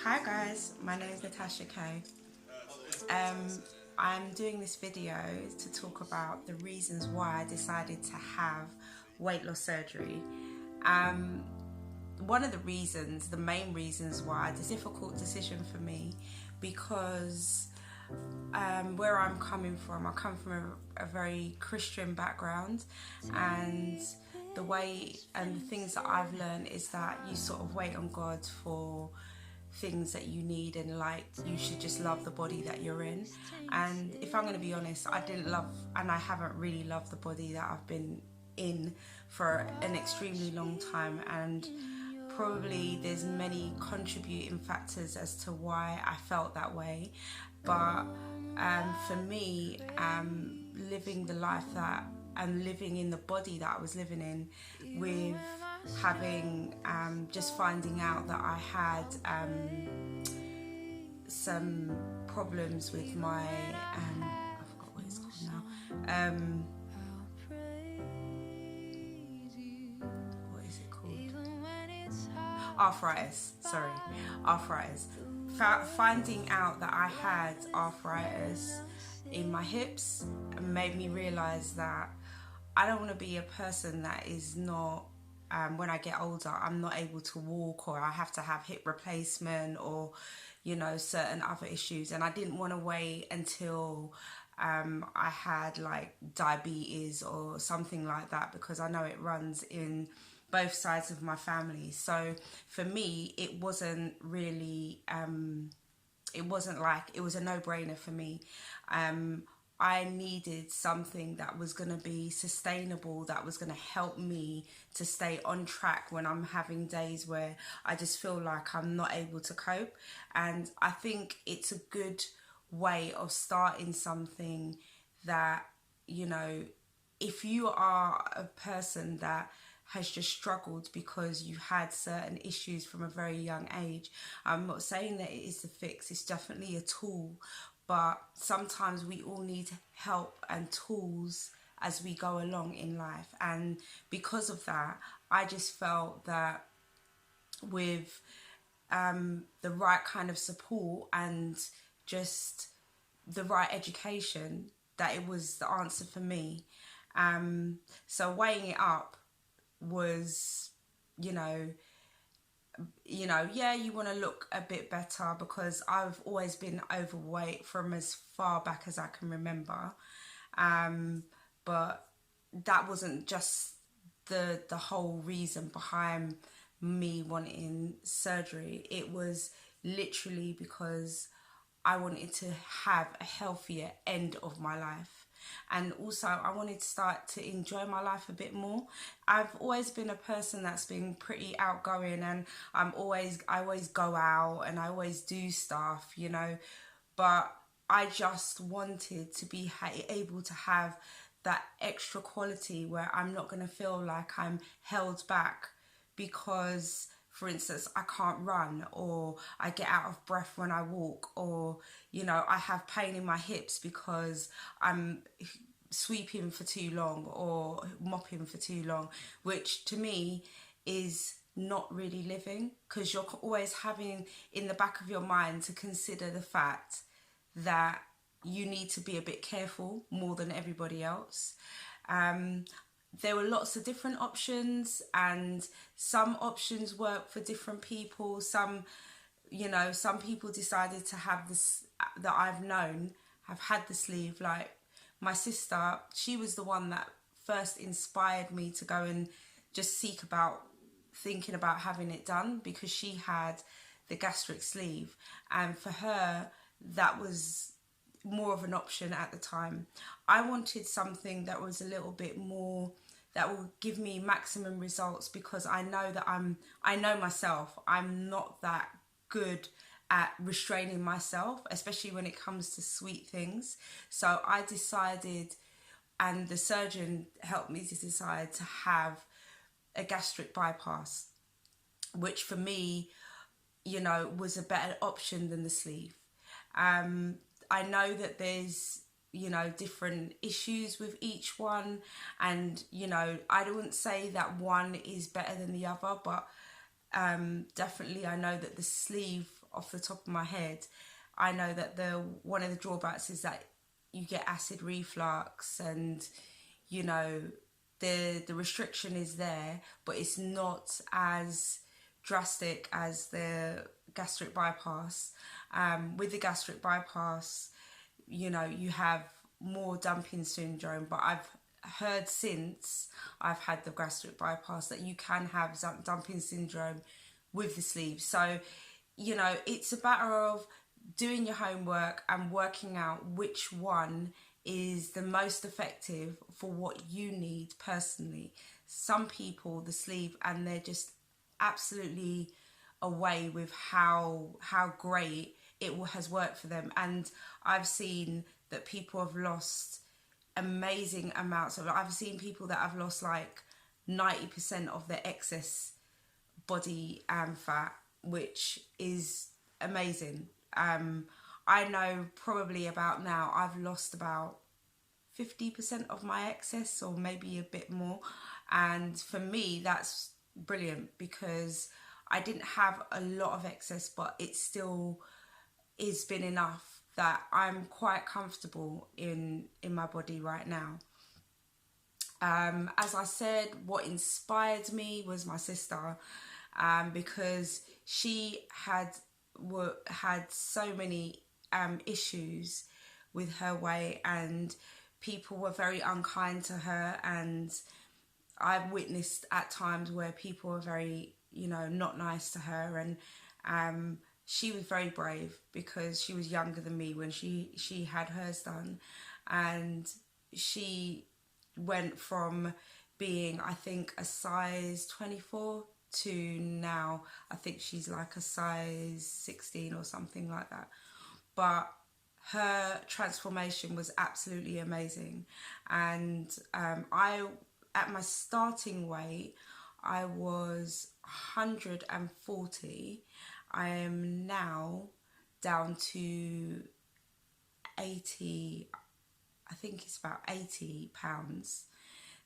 Hi guys, my name is Natasha Kay. Um, I'm doing this video to talk about the reasons why I decided to have weight loss surgery. One of the reasons, the main reasons why it's a difficult decision for me because where I'm coming from, I come from a very Christian background, and the way and the things that I've learned is that you sort of wait on God for things that you need, and like you should just love the body that you're in. And if I'm going to be honest, I didn't love and I haven't really loved the body that I've been in for an extremely long time, and probably there's many contributing factors as to why I felt that way. But for me, living the life that and living in the body that I was living in, with having just finding out that I had some problems with my I forgot what it's called now. What is it called? Arthritis. Sorry, arthritis. Finding out that I had arthritis in my hips made me realise that I don't want to be a person that is not, when I get older, I'm not able to walk, or I have to have hip replacement, or, you know, certain other issues. And I didn't want to wait until I had like diabetes or something like that, because I know it runs in both sides of my family. So for me, it wasn't really, it wasn't like, it was a no-brainer for me. I needed something that was going to be sustainable, that was going to help me to stay on track when I'm having days where I just feel like I'm not able to cope. And I think it's a good way of starting something that, you know, if you are a person that has just struggled because you had certain issues from a very young age, I'm not saying that it is the fix, it's definitely a tool, but sometimes we all need help and tools as we go along in life. And because of that, I just felt that with the right kind of support and just the right education, that it was the answer for me. So weighing it up was, you know, yeah, you want to look a bit better, because I've always been overweight from as far back as I can remember. But that wasn't just the whole reason behind me wanting surgery. It was literally because I wanted to have a healthier end of my life. And also I wanted to start to enjoy my life a bit more. I've always been a person that's been pretty outgoing, and I always go out and I always do stuff, you know, but I just wanted to be able to have that extra quality where I'm not going to feel like I'm held back because, for instance, I can't run, or I get out of breath when I walk, or, you know, I have pain in my hips because I'm sweeping for too long or mopping for too long, which to me is not really living, because you're always having in the back of your mind to consider the fact that you need to be a bit careful more than everybody else. There were lots of different options, and some options work for different people. Some, you know, some people decided to have this, that I've known have had the sleeve. Like my sister, she was the one that first inspired me to go and just seek about thinking about having it done, because she had the gastric sleeve, and for her that was more of an option at the time. I wanted something that was a little bit more, that will give me maximum results, because I know that I know myself, I'm not that good at restraining myself, especially when it comes to sweet things. So I decided, and the surgeon helped me to decide, to have a gastric bypass, which for me, you know, was a better option than the sleeve. I know that there's, you know, different issues with each one, and, you know, I wouldn't say that one is better than the other, but definitely I know that the sleeve off the top of my head, I know that one of the drawbacks is that you get acid reflux, and you know, the restriction is there, but it's not as drastic as the gastric bypass. With the gastric bypass, you know, you have more dumping syndrome, but I've heard since I've had the gastric bypass that you can have dumping syndrome with the sleeve. So, you know, it's a matter of doing your homework and working out which one is the most effective for what you need personally. Some people, the sleeve, and they're just absolutely away with how great it has worked for them. And I've seen that people have lost amazing amounts of, I've seen people that have lost like 90% of their excess body fat, which is amazing. I know probably about now I've lost about 50% of my excess, or maybe a bit more, and for me that's brilliant because I didn't have a lot of excess, but it still has been enough that I'm quite comfortable in my body right now. As I said, what inspired me was my sister, because she had so many issues with her weight, and people were very unkind to her, and I've witnessed at times where people were very, you know, not nice to her, and she was very brave because she was younger than me when she had hers done, and she went from being, I think, a size 24 to now I think she's like a size 16 or something like that. But her transformation was absolutely amazing, and I, at my starting weight, I was 140. I am now down to 80, I think it's about 80 pounds.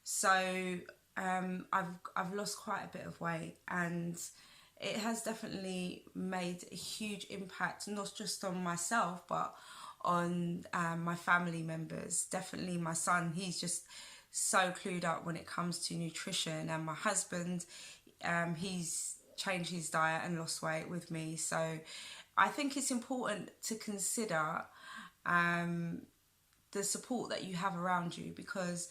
So I've lost quite a bit of weight, and it has definitely made a huge impact, not just on myself, but on my family members. Definitely my son, he's just so clued up when it comes to nutrition, and my husband, he's changed his diet and lost weight with me. So I think it's important to consider the support that you have around you, because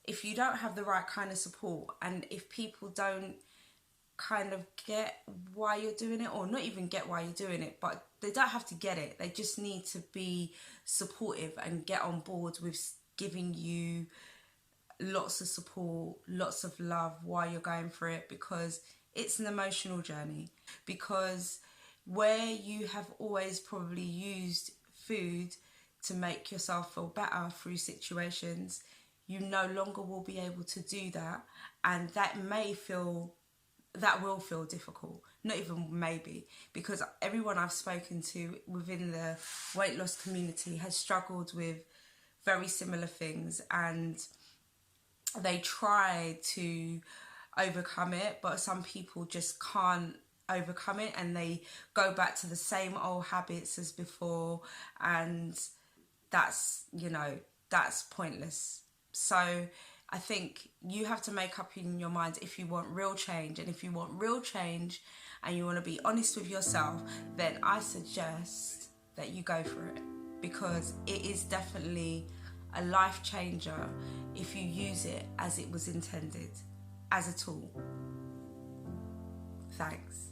if you don't have the right kind of support, and if people don't kind of get why you're doing it, or not even get why you're doing it, but they don't have to get it, they just need to be supportive and get on board with giving you lots of support, lots of love while you're going through it, because it's an emotional journey. Because where you have always probably used food to make yourself feel better through situations, you no longer will be able to do that, and that will feel difficult. Not even maybe, because everyone I've spoken to within the weight loss community has struggled with very similar things, and they try to overcome it, but some people just can't overcome it, and they go back to the same old habits as before, and that's, you know, that's pointless. So I think you have to make up in your mind if you want real change. And if you want real change and you want to be honest with yourself, then I suggest that you go for it, because it is definitely a life changer if you use it as it was intended, as a tool. Thanks.